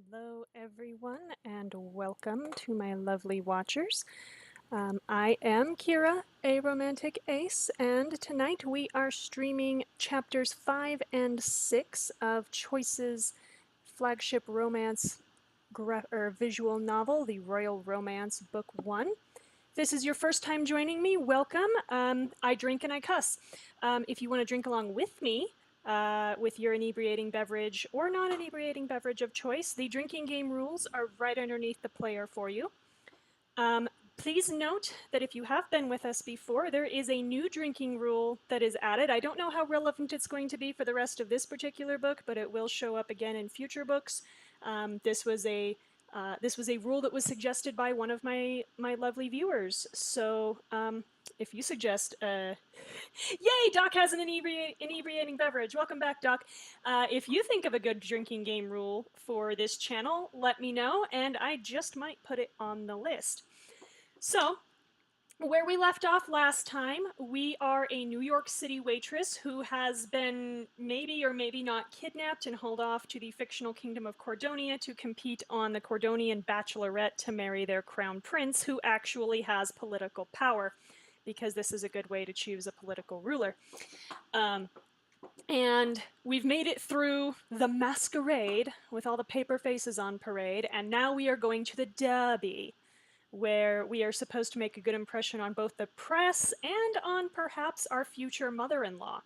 Hello, everyone, and welcome to my lovely watchers. I am Kira, ARomantic Ace, and tonight we are streaming chapters 5 and 6 of Choice's flagship romance visual novel, The Royal Romance, Book 1. If this is your first time joining me, welcome. I drink and I cuss. If you want to drink along with me, with your inebriating beverage or non-inebriating beverage of choice, the drinking game rules are right underneath the player for you. Please note that if you have been with us before, there is a new drinking rule that is added. I don't know how relevant it's going to be for the rest of this particular book, but it will show up again in future books. This was a rule that was suggested by one of my lovely viewers. So if you suggest, yay, Doc has an inebriating beverage. Welcome back, Doc. If you think of a good drinking game rule for this channel, let me know, and I just might put it on the list. So, where we left off last time, we are a New York City waitress who has been maybe or maybe not kidnapped and hauled off to the fictional kingdom of Cordonia to compete on the Cordonian Bachelorette to marry their crown prince, who actually has political power, because this is a good way to choose a political ruler. And we've made it through the masquerade with all the paper faces on parade, and now we are going to the derby, where we are supposed to make a good impression on both the press and on perhaps our future mother-in-law,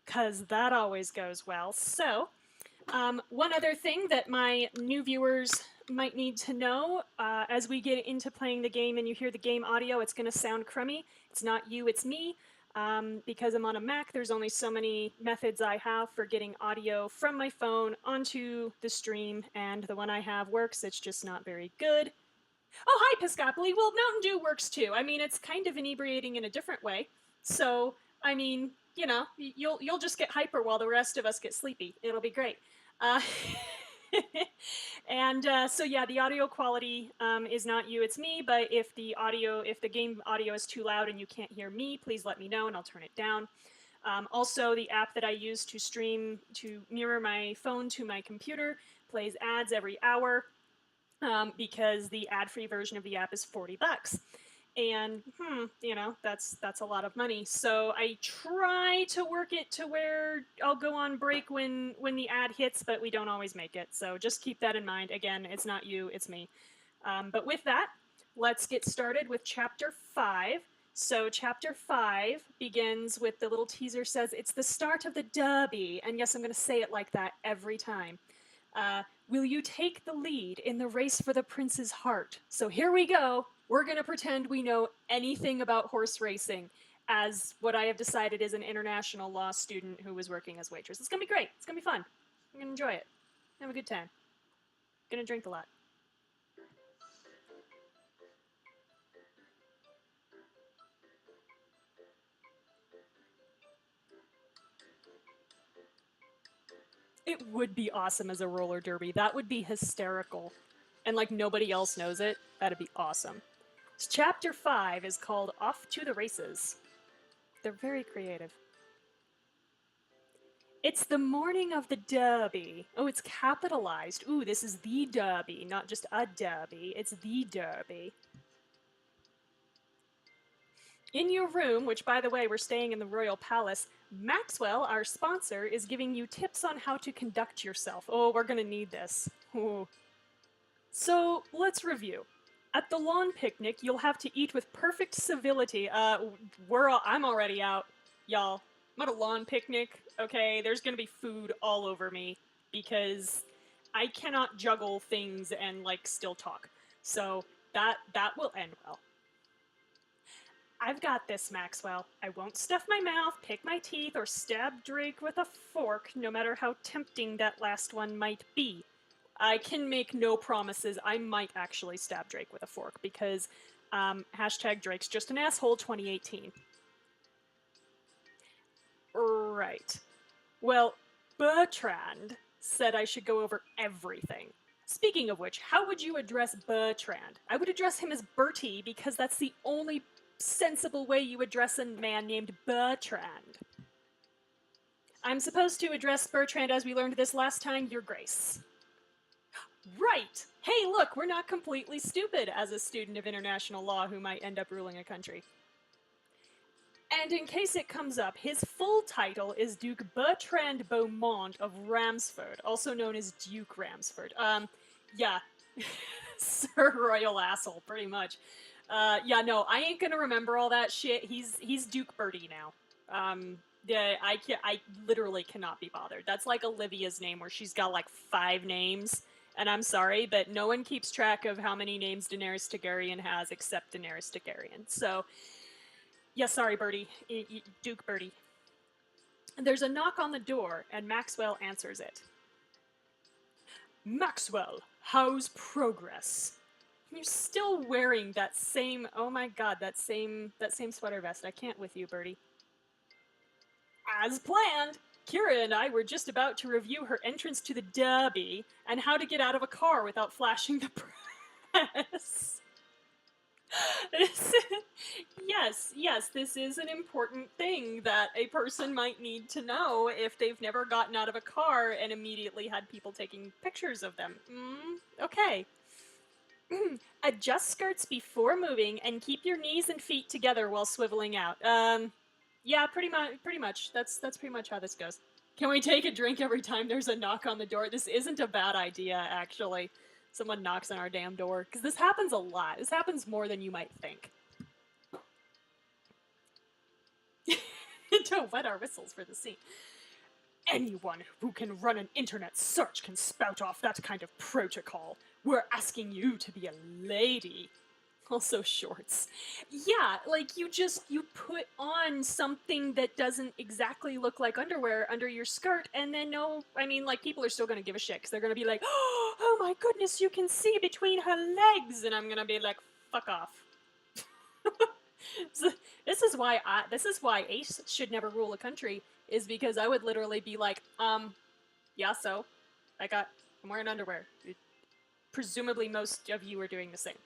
because that always goes well. So, one other thing that my new viewers might need to know, as we get into playing the game and you hear the game audio, it's going to sound crummy. It's not you, it's me. Because I'm on a Mac, there's only so many methods I have for getting audio from my phone onto the stream, and the one I have works, it's just not very good. Oh, hi, Piscopoli. Well, Mountain Dew works too. I mean, it's kind of inebriating in a different way. So, I mean, you know, you'll just get hyper while the rest of us get sleepy. It'll be great. And so yeah, the audio quality is not you, it's me. But if the game audio is too loud and you can't hear me, please let me know and I'll turn it down. Also, the app that I use to stream, to mirror my phone to my computer, plays ads every hour. Because the ad-free version of the app is $40, and you know, that's a lot of money. So I try to work it to where I'll go on break when the ad hits, but we don't always make it. So just keep that in mind. Again, it's not you, it's me. But with that, let's get started with chapter 5. So chapter 5 begins with the little teaser says it's the start of the derby, and yes, I'm going to say it like that every time. Will you take the lead in the race for the prince's heart? So here we go. We're going to pretend we know anything about horse racing as what I have decided is an international law student who was working as waitress. It's going to be great. It's going to be fun. I'm going to enjoy it. Have a good time. Going to drink a lot. It would be awesome as a roller derby. That would be hysterical. And like nobody else knows it. That'd be awesome. So chapter 5 is called Off to the Races. They're very creative. It's the morning of the derby. Oh, it's capitalized. Ooh, this is the derby, not just a derby. It's the derby. In your room, which by the way, we're staying in the Royal Palace, Maxwell, our sponsor, is giving you tips on how to conduct yourself. Oh, we're gonna need this. Ooh. So let's review. At the lawn picnic, you'll have to eat with perfect civility. I'm already out, y'all. I'm at a lawn picnic, okay? There's gonna be food all over me because I cannot juggle things and like still talk. So that will end well. I've got this, Maxwell. I won't stuff my mouth, pick my teeth, or stab Drake with a fork, no matter how tempting that last one might be. I can make no promises. I might actually stab Drake with a fork because hashtag Drake's just an asshole 2018. Right. Well, Bertrand said I should go over everything. Speaking of which, how would you address Bertrand? I would address him as Bertie because that's the only sensible way you address a man named Bertrand. I'm supposed to address Bertrand as we learned this last time, Your Grace. Right! Hey, look, we're not completely stupid as a student of international law who might end up ruling a country. And in case it comes up, his full title is Duke Bertrand Beaumont of Ramsford, also known as Duke Ramsford. Yeah. Sir Royal Asshole, pretty much. Yeah, no, I ain't gonna remember all that shit. He's Duke Bertie now. Yeah, I literally cannot be bothered. That's like Olivia's name, where she's got like 5 names. And I'm sorry, but no one keeps track of how many names Daenerys Targaryen has except Daenerys Targaryen. So, yeah, sorry, Bertie. Duke Bertie. There's a knock on the door, and Maxwell answers it. Maxwell, how's progress? You're still wearing that same, oh my god, that same sweater vest. I can't with you, Bertie. As planned, Kira and I were just about to review her entrance to the Derby and how to get out of a car without flashing the press. Yes, this is an important thing that a person might need to know if they've never gotten out of a car and immediately had people taking pictures of them. Okay. Adjust skirts before moving and keep your knees and feet together while swiveling out. Yeah, pretty much. That's pretty much how this goes. Can we take a drink every time there's a knock on the door? This isn't a bad idea, actually. Someone knocks on our damn door. Because this happens a lot. This happens more than you might think. Don't wet our whistles for the scene. Anyone who can run an internet search can spout off that kind of protocol. We're asking you to be a lady. Also shorts. Yeah, like you put on something that doesn't exactly look like underwear under your skirt, and then like people are still gonna give a shit because they're gonna be like, oh my goodness, you can see between her legs, and I'm gonna be like, fuck off. So, this is why Ace should never rule a country, is because I would literally be like, yeah, so I'm wearing underwear. Presumably most of you are doing the same.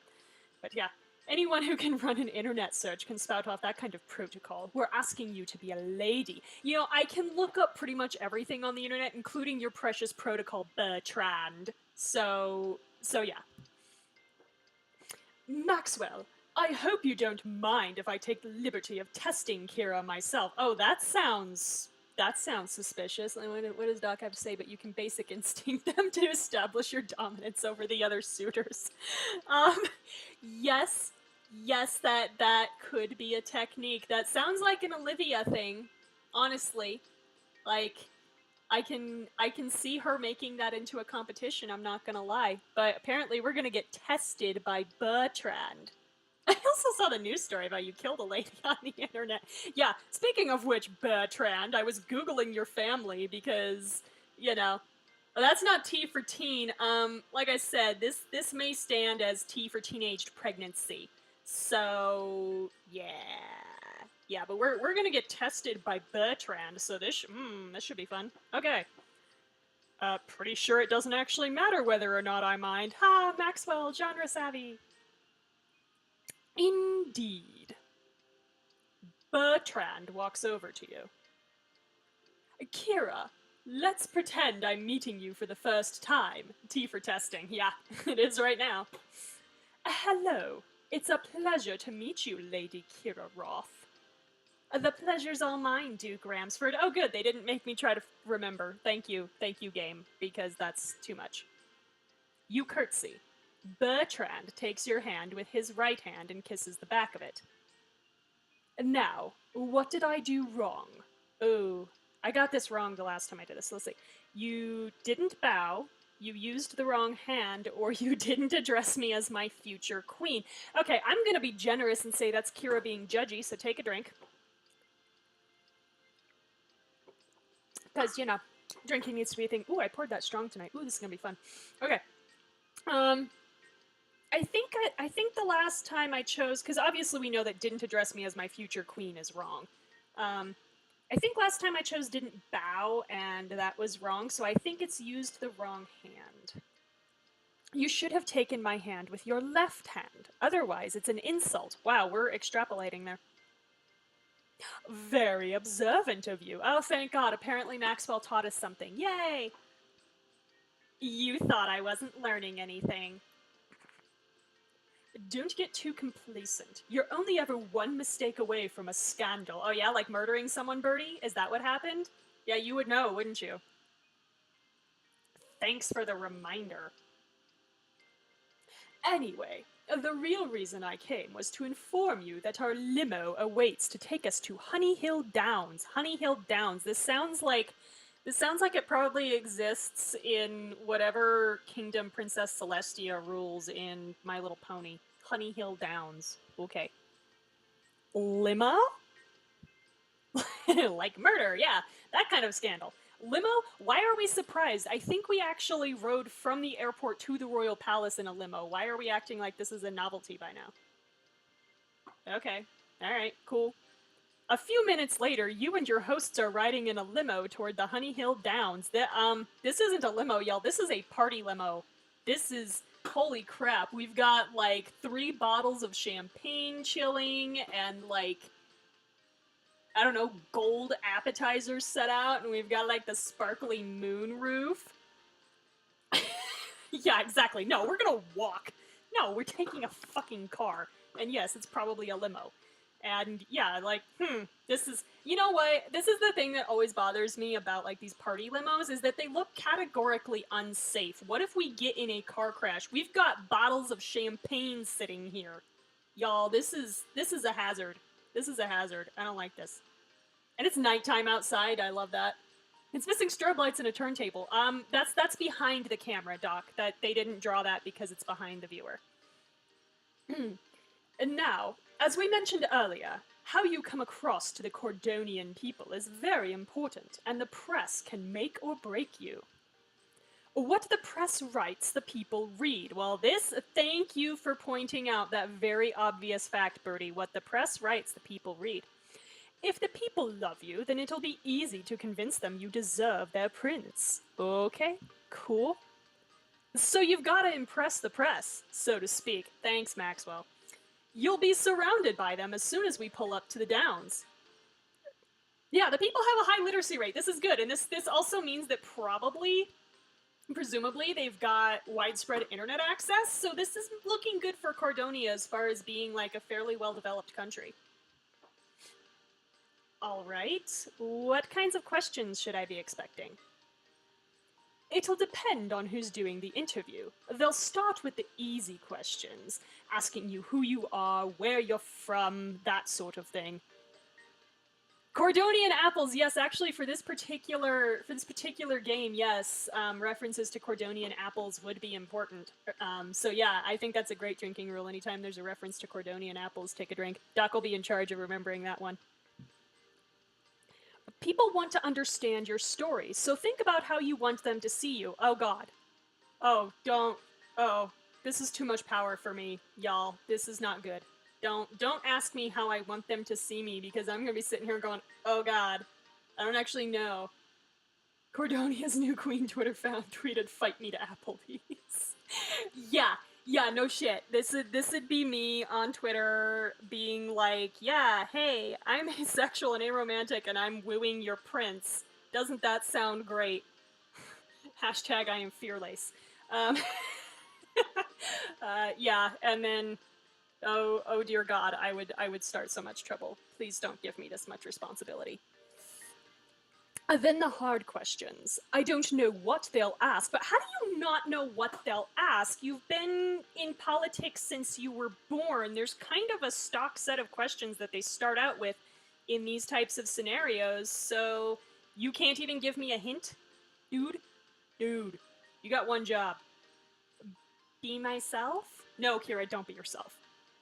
But yeah, anyone who can run an internet search can spout off that kind of protocol. We're asking you to be a lady. You know, I can look up pretty much everything on the internet, including your precious protocol, Bertrand. So yeah. Maxwell, I hope you don't mind if I take the liberty of testing Kira myself. Oh, that sounds suspicious. What does Doc have to say? But you can basic instinct them to establish your dominance over the other suitors. Yes, that could be a technique. That sounds like an Olivia thing, honestly. Like, I can see her making that into a competition, I'm not gonna lie. But apparently we're gonna get tested by Bertrand. I also saw the news story about you killed a lady on the internet. Yeah, speaking of which, Bertrand, I was Googling your family because, that's not T for teen. Like I said, this may stand as T for teenaged pregnancy. So, yeah. Yeah, but we're gonna get tested by Bertrand, so this should be fun. Okay. Pretty sure it doesn't actually matter whether or not I mind. Ha, Maxwell, genre savvy. Indeed. Bertrand walks over to you. Kira, let's pretend I'm meeting you for the first time. T for testing. Yeah, it is right now. Hello. It's a pleasure to meet you, Lady Kira Roth. The pleasure's all mine, Duke Ramsford. Oh, good. They didn't make me try to remember. Thank you, game, because that's too much. You curtsy. Bertrand takes your hand with his right hand and kisses the back of it. Now, what did I do wrong? Oh, I got this wrong the last time I did this. Let's see. You didn't bow, you used the wrong hand, or you didn't address me as my future queen. Okay, I'm gonna be generous and say that's Kira being judgy, so take a drink. Because, drinking needs to be a thing. Ooh, I poured that strong tonight. Ooh, this is gonna be fun. Okay. I think the last time I chose, because obviously we know that didn't address me as my future queen is wrong. I think last time I chose didn't bow, and that was wrong, so I think it's used the wrong hand. You should have taken my hand with your left hand. Otherwise, it's an insult. Wow, we're extrapolating there. Very observant of you. Oh, thank God. Apparently Maxwell taught us something. Yay! You thought I wasn't learning anything. Don't get too complacent. You're only ever one mistake away from a scandal. Oh yeah, like murdering someone, Birdie? Is that what happened? Yeah, you would know, wouldn't you? Thanks for the reminder. Anyway, the real reason I came was to inform you that our limo awaits to take us to Honey Hill Downs. Honey Hill Downs. This sounds like it probably exists in whatever kingdom Princess Celestia rules in My Little Pony. Honey Hill Downs. Okay. Limo? Like murder, yeah. That kind of scandal. Limo? Why are we surprised? I think we actually rode from the airport to the Royal Palace in a limo. Why are we acting like this is a novelty by now? Okay. Alright, cool. A few minutes later, you and your hosts are riding in a limo toward the Honey Hill Downs. This isn't a limo, y'all. This is a party limo. This is holy crap. We've got like 3 bottles of champagne chilling and like I don't know, gold appetizers set out, and we've got like the sparkly moon roof. Yeah, exactly. No, we're gonna walk. No, we're taking a fucking car. And yes, it's probably a limo. And yeah, like, this is, you know what? This is the thing that always bothers me about like these party limos is that they look categorically unsafe. What if we get in a car crash? We've got bottles of champagne sitting here. Y'all, this is a hazard. This is a hazard. I don't like this. And it's nighttime outside. I love that. It's missing strobe lights and a turntable. That's behind the camera, Doc. That they didn't draw that because it's behind the viewer. And now, as we mentioned earlier, how you come across to the Cordonian people is very important, and the press can make or break you. What the press writes, the people read. Well, thank you for pointing out that very obvious fact, Bertie. What the press writes, the people read. If the people love you, then it'll be easy to convince them you deserve their prince. Okay, cool. So you've got to impress the press, so to speak. Thanks, Maxwell. You'll be surrounded by them as soon as we pull up to the downs. Yeah, the people have a high literacy rate. This is good. And this also means that presumably, they've got widespread internet access. So this is looking good for Cordonia as far as being like a fairly well-developed country. All right, what kinds of questions should I be expecting? It'll depend on who's doing the interview. They'll start with the easy questions, asking you who you are, where you're from, that sort of thing. Cordonian apples, yes, actually for this particular game, yes, references to Cordonian apples would be important. So yeah, I think that's a great drinking rule. Anytime there's a reference to Cordonian apples, take a drink. Doc will be in charge of remembering that one. People want to understand your story, so think about how you want them to see you. Oh god. Oh, don't. Oh, this is too much power for me, y'all. This is not good. Don't ask me how I want them to see me, because I'm gonna be sitting here going, oh god. I don't actually know. Cordonia's new queen Twitter found tweeted, "Fight me to Applebee's." Yeah, no shit. This'd be me on Twitter being like, yeah, hey, I'm asexual and aromantic and I'm wooing your prince. Doesn't that sound great? Hashtag I am fearless. Yeah, and then oh dear god, I would start so much trouble. Please don't give me this much responsibility. Then the hard questions. I don't know what they'll ask, but how do you not know what they'll ask? You've been in politics since you were born. There's kind of a stock set of questions that they start out with in these types of scenarios, so you can't even give me a hint? Dude, you got one job. Be myself? No, Kira, don't be yourself.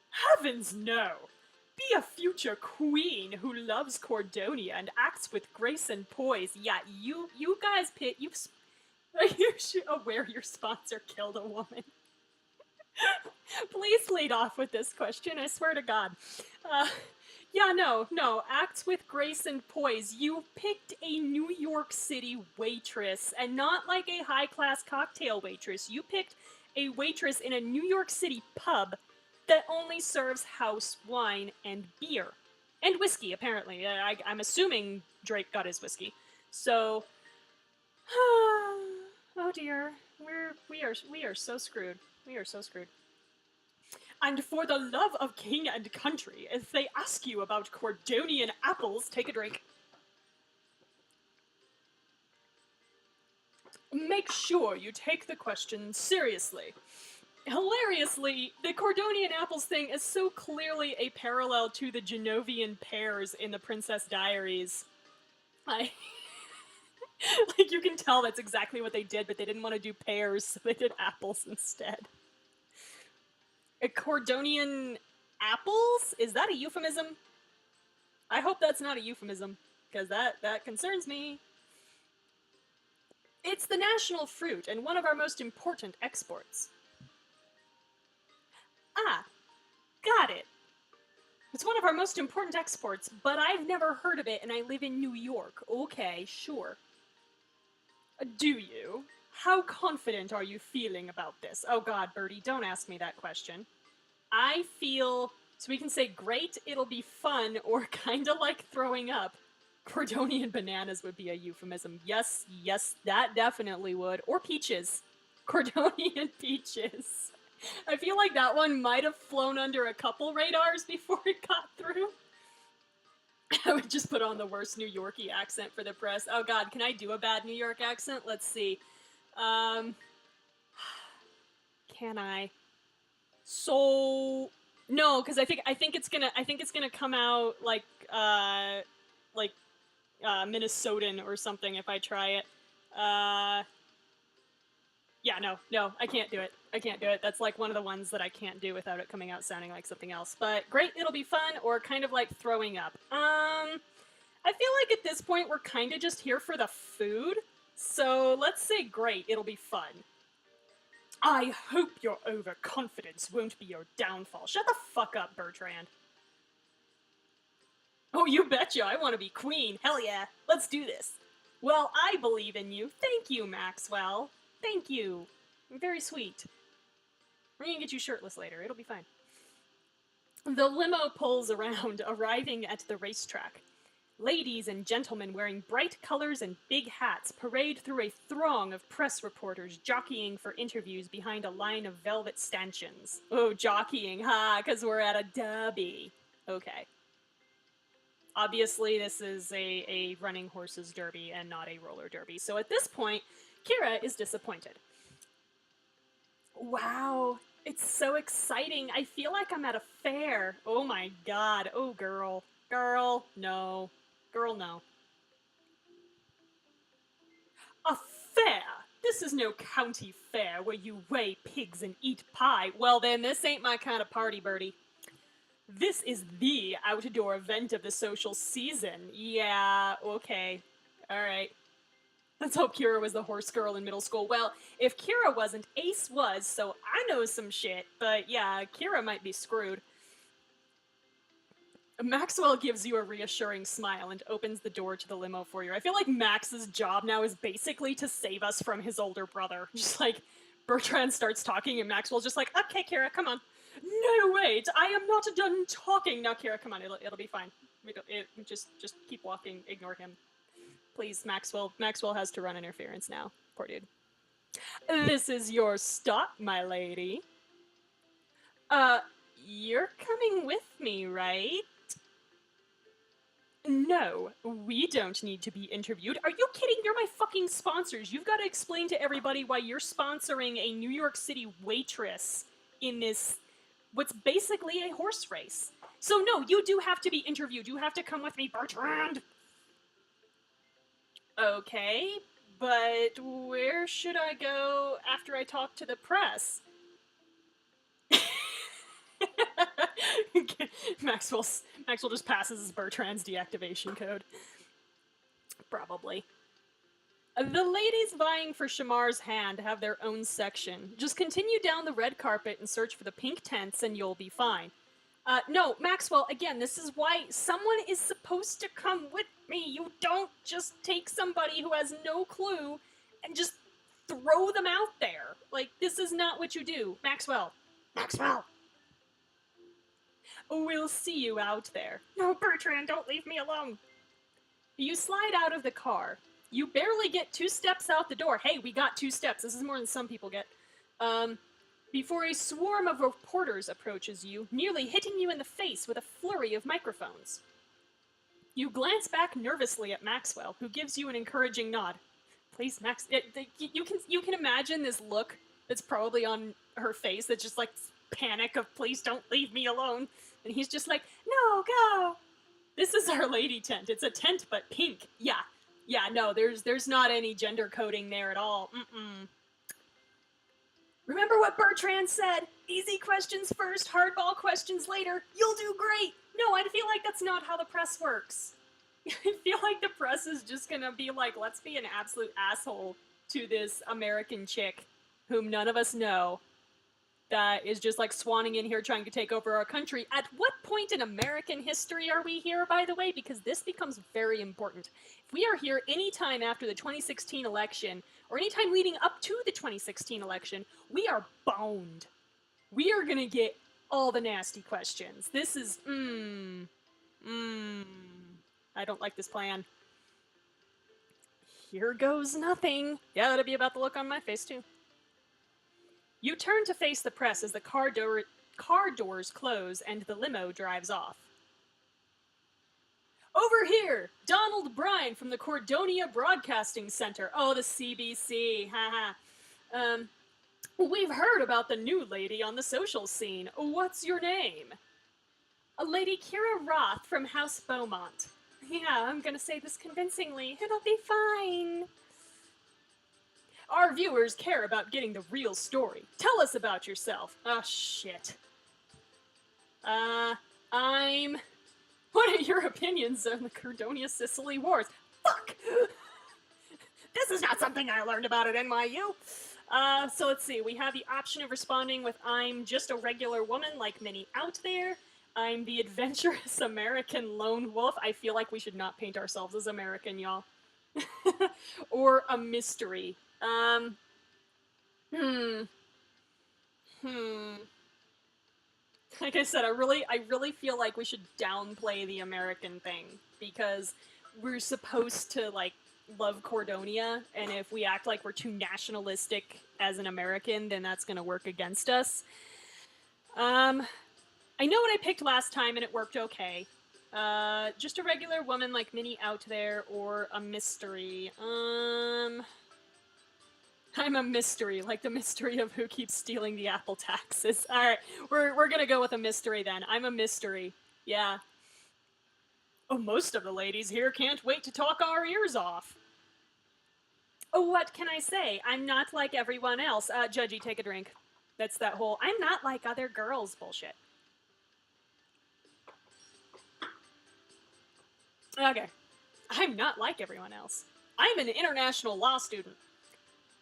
Heavens no! Be a future queen who loves Cordonia and acts with grace and poise. Yeah, you guys are you aware your sponsor killed a woman? Please lead off with this question, I swear to god. Yeah, no, acts with grace and poise. You picked a New York City waitress, and not like a high-class cocktail waitress. You picked a waitress in a New York City pub that only serves house wine and beer. And whiskey, apparently. I'm assuming Drake got his whiskey. So, Oh dear, we are so screwed. We are so screwed. And for the love of king and country, if they ask you about Cordonian apples, take a drink. Make sure you take the question seriously. Hilariously, the Cordonian apples thing is so clearly a parallel to the Genovian pears in the Princess Diaries. I like you can tell that's exactly what they did, but they didn't want to do pears, so they did apples instead. A Cordonian apples? Is that a euphemism? I hope that's not a euphemism, because that concerns me. It's the national fruit and one of our most important exports. Ah, got it. It's one of our most important exports, but I've never heard of it and I live in New York. Okay, sure. Do you? How confident are you feeling about this? Oh god, Bertie, don't ask me that question. I feel, so we can say great, it'll be fun, or kinda like throwing up. Cordonian bananas would be a euphemism. Yes, yes, that definitely would. Or peaches. Cordonian peaches. I feel like that one might have flown under a couple radars before it got through. I would just put on the worst New Yorkie accent for the press. Oh god, can I do a bad New York accent? Let's see. Can I? So no, because I think it's gonna come out like Minnesotan or something if I try it. Yeah, no, I can't do it. I can't do it. That's like one of the ones that I can't do without it coming out sounding like something else. But great, it'll be fun, or kind of like throwing up. I feel like at this point we're kind of just here for the food. So let's say great, it'll be fun. I hope your overconfidence won't be your downfall. Shut the fuck up, Bertrand. Oh, you betcha, I want to be queen. Hell yeah, let's do this. Well, I believe in you. Thank you, Maxwell. Thank you. You're very sweet. We're gonna get you shirtless later. It'll be fine. The limo pulls around, arriving at the racetrack. Ladies and gentlemen wearing bright colors and big hats parade through a throng of press reporters jockeying for interviews behind a line of velvet stanchions. Oh, jockeying, ha, because we're at a derby. Okay. Obviously, this is a running horses derby and not a roller derby. So at this point, Kira is disappointed. Wow, it's so exciting. I feel like I'm at a fair. Oh my god. Oh, girl. Girl, no. Girl, no. A fair? This is no county fair where you weigh pigs and eat pie. Well then, this ain't my kind of party, Bertie. This is the outdoor event of the social season. Yeah, okay. Alright. Let's hope Kira was the horse girl in middle school. Well, if Kira wasn't, Ace was, so I know some shit. But yeah, Kira might be screwed. Maxwell gives you a reassuring smile and opens the door to the limo for you. I feel like Max's job now is basically to save us from his older brother. Just like, Bertrand starts talking and Maxwell's just like, okay, Kira, come on. No, wait, I am not done talking. Now, Kira, come on, it'll be fine. Just keep walking, ignore him. Please, Maxwell. Maxwell has to run interference now. Poor dude. This is your stop, my lady. You're coming with me, right? No, we don't need to be interviewed. Are you kidding? You're my fucking sponsors. You've got to explain to everybody why you're sponsoring a New York City waitress in this, what's basically a horse race. So no, you do have to be interviewed. You have to come with me, Bertrand. Okay, but where should I go after I talk to the press? Maxwell just passes as Bertrand's deactivation code. Probably. The ladies vying for Shamar's hand have their own section. Just continue down the red carpet and search for the pink tents and you'll be fine. No, Maxwell, again, this is why someone is supposed to come with me. You don't just take somebody who has no clue and just throw them out there. Like, this is not what you do. Maxwell. Maxwell! We'll see you out there. No, Bertrand, don't leave me alone. You slide out of the car. You barely get 2 steps out the door. Hey, we got 2 steps. This is more than some people get. Before a swarm of reporters approaches you, nearly hitting you in the face with a flurry of microphones. You glance back nervously at Maxwell, who gives you an encouraging nod. Please, Max. You can imagine this look that's probably on her face that's just like panic of please don't leave me alone. And he's just like, no, go. This is Our Lady tent. It's a tent but pink. Yeah, no, there's not any gender coding there at all. Remember what Bertrand said? Easy questions first, hardball questions later. You'll do great. No, I feel like that's not how the press works. I feel like the press is just gonna be like, let's be an absolute asshole to this American chick whom none of us know that is just like swanning in here trying to take over our country. At what point in American history are we here, by the way? Because this becomes very important. If we are here anytime after the 2016 election, or anytime leading up to the 2016 election, we are boned. We are gonna get all the nasty questions. This is, I don't like this plan. Here goes nothing. Yeah, that'll be about the look on my face, too. You turn to face the press as the car doors close and the limo drives off. Over here, Donald Bryan from the Cordonia Broadcasting Center. Oh, the CBC, haha. We've heard about the new lady on the social scene. What's your name? Lady Kira Roth from House Beaumont. Yeah, I'm gonna say this convincingly. It'll be fine. Our viewers care about getting the real story. Tell us about yourself. Oh, shit. What are your opinions on the Cordonia-Sicily Wars? Fuck! This is not something I learned about at NYU. So let's see. We have the option of responding with, I'm just a regular woman like many out there. I'm the adventurous American lone wolf. I feel like we should not paint ourselves as American, y'all. Or a mystery. Like I said, I really feel like we should downplay the American thing, because we're supposed to, like, love Cordonia, and if we act like we're too nationalistic as an American, then that's gonna work against us. I know what I picked last time, and it worked okay. Just a regular woman like many out there, or a mystery. I'm a mystery, like the mystery of who keeps stealing the Apple taxes. Alright, we're gonna go with a mystery then. I'm a mystery. Yeah. Oh, most of the ladies here can't wait to talk our ears off. Oh, what can I say? I'm not like everyone else. Judgy, take a drink. That's that whole, I'm not like other girls bullshit. Okay. I'm not like everyone else. I'm an international law student.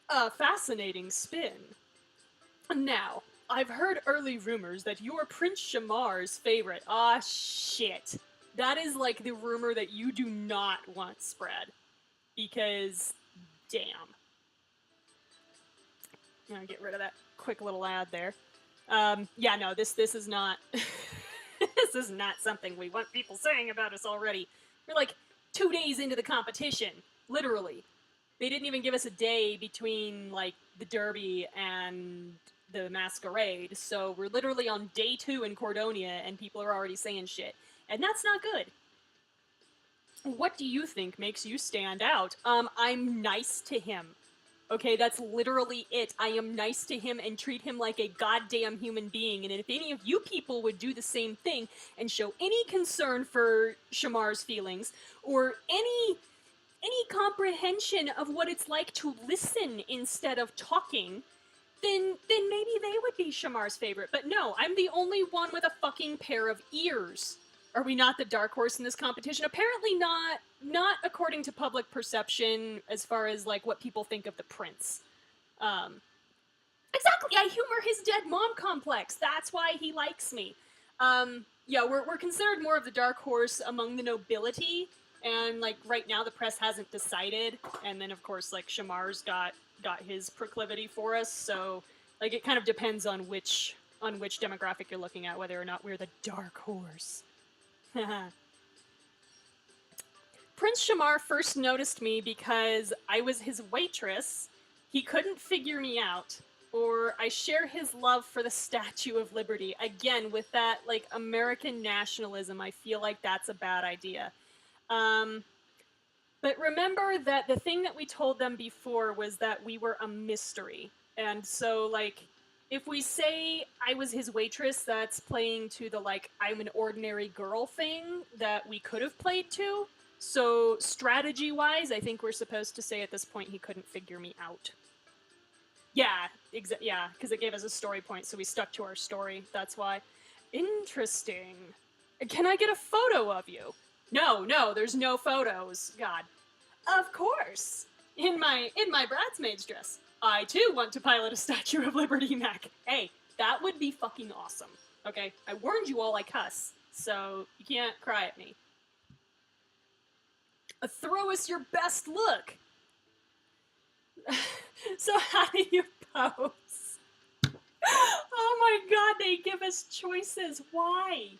A fascinating spin. Now, I've heard early rumors that you're Prince Shamar's favorite. Ah, shit. That is like the rumor that you do not want spread. Because, damn. I'm gonna get rid of that quick little ad there. Yeah, no, this is not... this is not something we want people saying about us already. We're like 2 days into the competition, literally. They didn't even give us a day between, like, the Derby and the Masquerade, so we're literally on day 2 in Cordonia, and people are already saying shit. And that's not good. What do you think makes you stand out? I'm nice to him. Okay, that's literally it. I am nice to him and treat him like a goddamn human being, and if any of you people would do the same thing and show any concern for Shamar's feelings, or any comprehension of what it's like to listen instead of talking, then maybe they would be Shamar's favorite. But no, I'm the only one with a fucking pair of ears. Are we not the dark horse in this competition? Apparently not according to public perception, as far as, like, what people think of the prince. Exactly, I humor his dead mom complex. That's why he likes me. Yeah, we're considered more of the dark horse among the nobility, and, like, right now the press hasn't decided, and then, of course, like, Shamar's got his proclivity for us, so, like, it kind of depends on which demographic you're looking at, whether or not we're the dark horse. Prince Shamar first noticed me because I was his waitress, he couldn't figure me out, or I share his love for the Statue of Liberty. Again, with that, like, American nationalism, I feel like that's a bad idea. But remember that the thing that we told them before was that we were a mystery. And so, like, if we say I was his waitress, that's playing to the, like, I'm an ordinary girl thing that we could have played to. So, strategy-wise, I think we're supposed to say at this point he couldn't figure me out. Yeah, yeah, because it gave us a story point, so we stuck to our story. That's why. Interesting. Can I get a photo of you? No, there's no photos. God. Of course. In my bridesmaid's dress. I too want to pilot a Statue of Liberty mech. Hey, that would be fucking awesome. Okay, I warned you all I cuss, so you can't cry at me. Throw us your best look. So how do you pose? Oh my god, they give us choices. Why?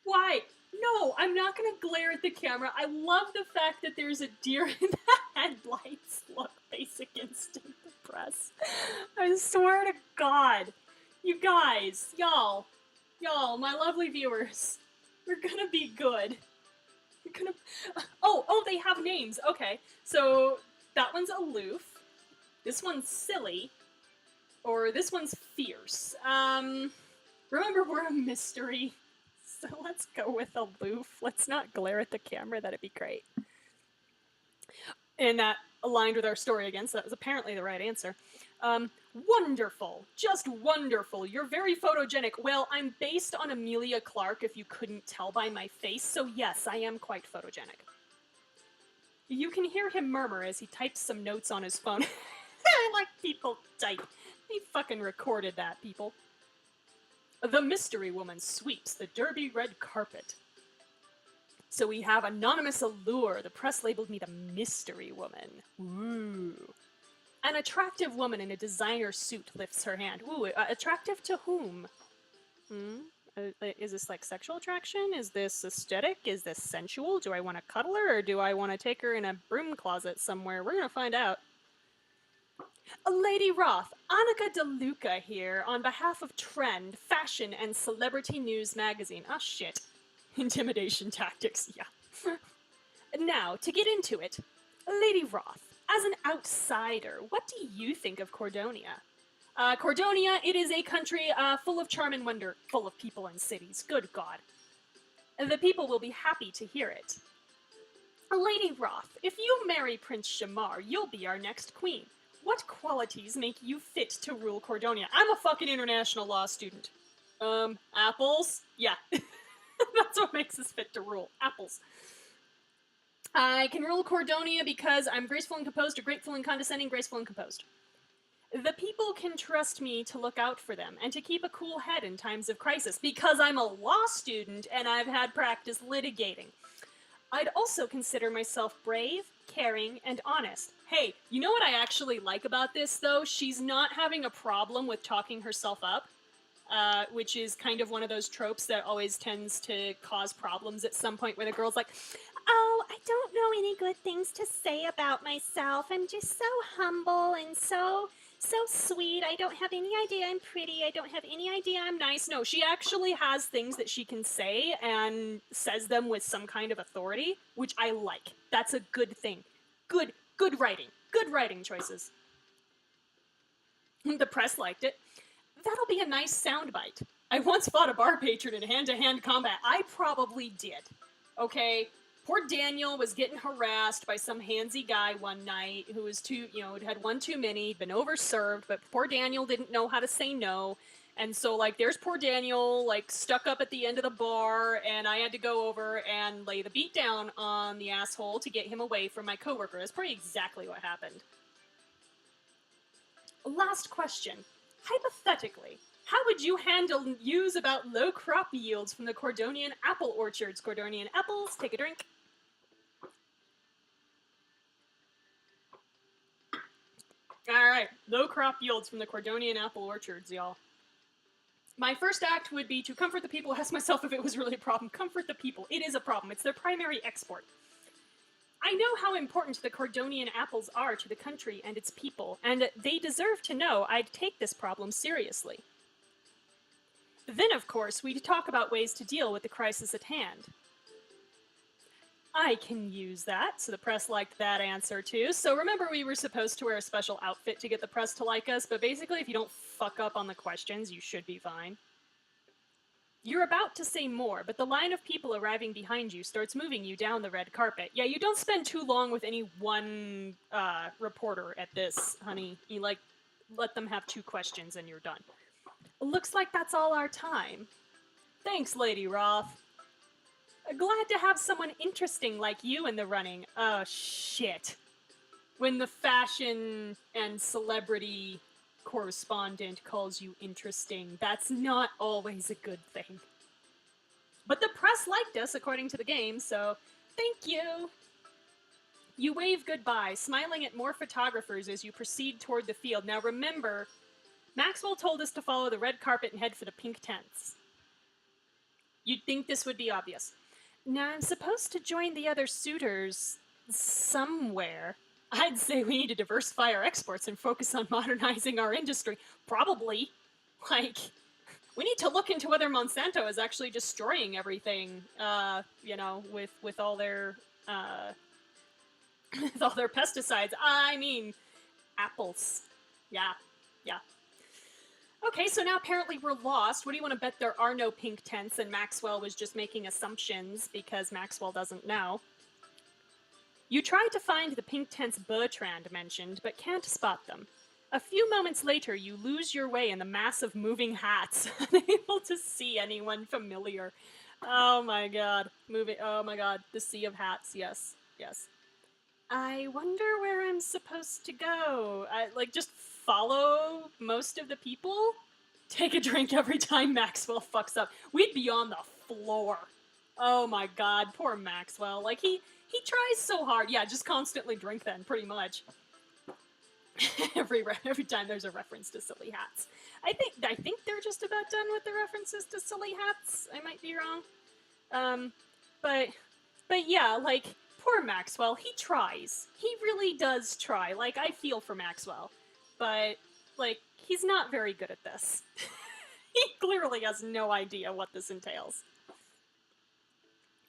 Why? No, I'm not gonna glare at the camera. I love the fact that there's a deer in the headlights. Look, basic instinct to press. I swear to God. You guys, y'all, my lovely viewers, we're gonna be good. We're gonna... Oh, they have names. Okay, so that one's aloof. This one's silly. Or this one's fierce. Remember, we're a mystery. So let's go with aloof. Let's not glare at the camera. That'd be great. And that aligned with our story again, so that was apparently the right answer. Wonderful. Just wonderful. You're very photogenic. Well, I'm based on Amelia Clark, if you couldn't tell by my face, so yes, I am quite photogenic. You can hear him murmur as he types some notes on his phone. I like people type. They fucking recorded that, people. The mystery woman sweeps the derby red carpet. So we have Anonymous Allure. The press labeled me the mystery woman. Ooh. An attractive woman in a designer suit lifts her hand. Ooh, attractive to whom? Is this like sexual attraction? Is this aesthetic? Is this sensual? Do I want to cuddle her, or do I want to take her in a broom closet somewhere? We're gonna find out. Lady Roth, Annika DeLuca here on behalf of Trend, Fashion, and Celebrity News Magazine. Ah, shit. Intimidation tactics, yeah. Now, to get into it, Lady Roth, as an outsider, what do you think of Cordonia? Cordonia, it is a country full of charm and wonder, full of people and cities. Good God. The people will be happy to hear it. Lady Roth, if you marry Prince Shamar, you'll be our next queen. What qualities make you fit to rule Cordonia? I'm a fucking international law student. Apples? Yeah. That's what makes us fit to rule. Apples. I can rule Cordonia because I'm graceful and composed, or grateful and condescending, graceful and composed. The people can trust me to look out for them and to keep a cool head in times of crisis because I'm a law student and I've had practice litigating. I'd also consider myself brave, caring, and honest. Hey, you know what I actually like about this, though? She's not having a problem with talking herself up, which is kind of one of those tropes that always tends to cause problems at some point where the girl's like, oh, I don't know any good things to say about myself. I'm just so humble and so sweet. I don't have any idea I'm pretty. I don't have any idea I'm nice. No, she actually has things that she can say and says them with some kind of authority, which I like. That's a good thing. Good writing. Good writing choices. The press liked it. That'll be a nice soundbite. I once fought a bar patron in hand-to-hand combat. I probably did. Okay? Poor Daniel was getting harassed by some handsy guy one night who was had one too many, been overserved, but poor Daniel didn't know how to say no. And so, like, there's poor Daniel, like, stuck up at the end of the bar, and I had to go over and lay the beat down on the asshole to get him away from my coworker. That's pretty exactly what happened. Last question. Hypothetically, how would you handle news about low crop yields from the Cordonian apple orchards? Cordonian apples, take a drink. Alright, low crop yields from the Cordonian apple orchards, y'all. My first act would be to comfort the people, ask myself if it was really a problem. Comfort the people. It is a problem. It's their primary export. I know how important the Cordonian apples are to the country and its people, and they deserve to know I'd take this problem seriously. Then, of course, we'd talk about ways to deal with the crisis at hand. I can use that. So the press liked that answer too. So remember, we were supposed to wear a special outfit to get the press to like us, but basically, if you don't fuck up on the questions, you should be fine. You're about to say more, but the line of people arriving behind you starts moving you down the red carpet. Yeah, you don't spend too long with any one reporter at this, honey. You let them have 2 questions and you're done. Looks like that's all our time. Thanks, Lady Roth. Glad to have someone interesting like you in the running. Oh, shit. When the fashion and celebrity correspondent calls you interesting, that's not always a good thing. But the press liked us, according to the game, so thank you. You wave goodbye, smiling at more photographers as you proceed toward the field. Now remember, Maxwell told us to follow the red carpet and head for the pink tents. You'd think this would be obvious. Now I'm supposed to join the other suitors somewhere. I'd say we need to diversify our exports and focus on modernizing our industry. Probably. Like, we need to look into whether Monsanto is actually destroying everything, with all their, with all their pesticides. I mean, apples. Yeah. Okay, so now apparently we're lost. What do you want to bet there are no pink tents and Maxwell was just making assumptions because Maxwell doesn't know? You try to find the pink tents Bertrand mentioned, but can't spot them. A few moments later, you lose your way in the mass of moving hats, unable to see anyone familiar. Oh my god. Oh my god. The sea of hats. Yes. I wonder where I'm supposed to go. Just follow most of the people? Take a drink every time Maxwell fucks up. We'd be on the floor. Oh my god, poor Maxwell. He tries so hard. Yeah, just constantly drink then, pretty much. every time there's a reference to silly hats. I think they're just about done with the references to silly hats. I might be wrong. But yeah, poor Maxwell, he tries. He really does try. I feel for Maxwell. But, he's not very good at this. He clearly has no idea what this entails.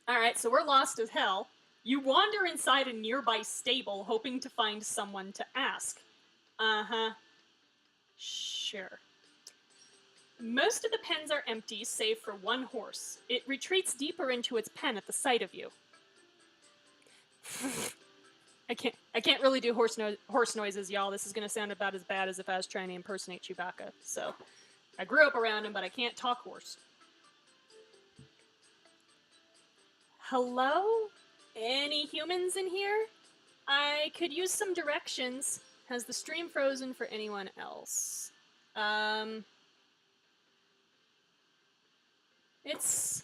Alright, so we're lost as hell. You wander inside a nearby stable, hoping to find someone to ask. Uh-huh. Sure. Most of the pens are empty, save for one horse. It retreats deeper into its pen at the sight of you. I can't really do horse noises, y'all. This is gonna sound about as bad as if I was trying to impersonate Chewbacca. So, I grew up around him, but I can't talk horse. Hello? Any humans in here? I could use some directions. Has the stream frozen for anyone else? Let's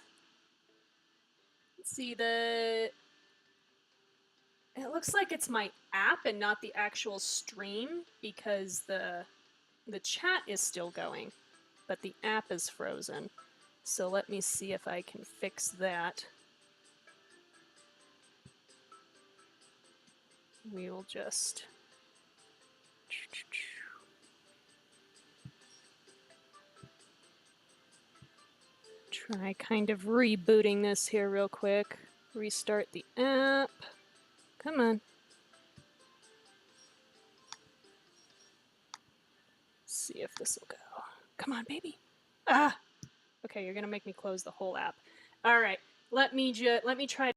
see, it looks like it's my app and not the actual stream because the chat is still going, but the app is frozen. So let me see if I can fix that. We will just... try kind of rebooting this here real quick. Restart the app. Come on. See if this will go. Come on, baby. Ah! Okay, you're gonna make me close the whole app. Alright, let me try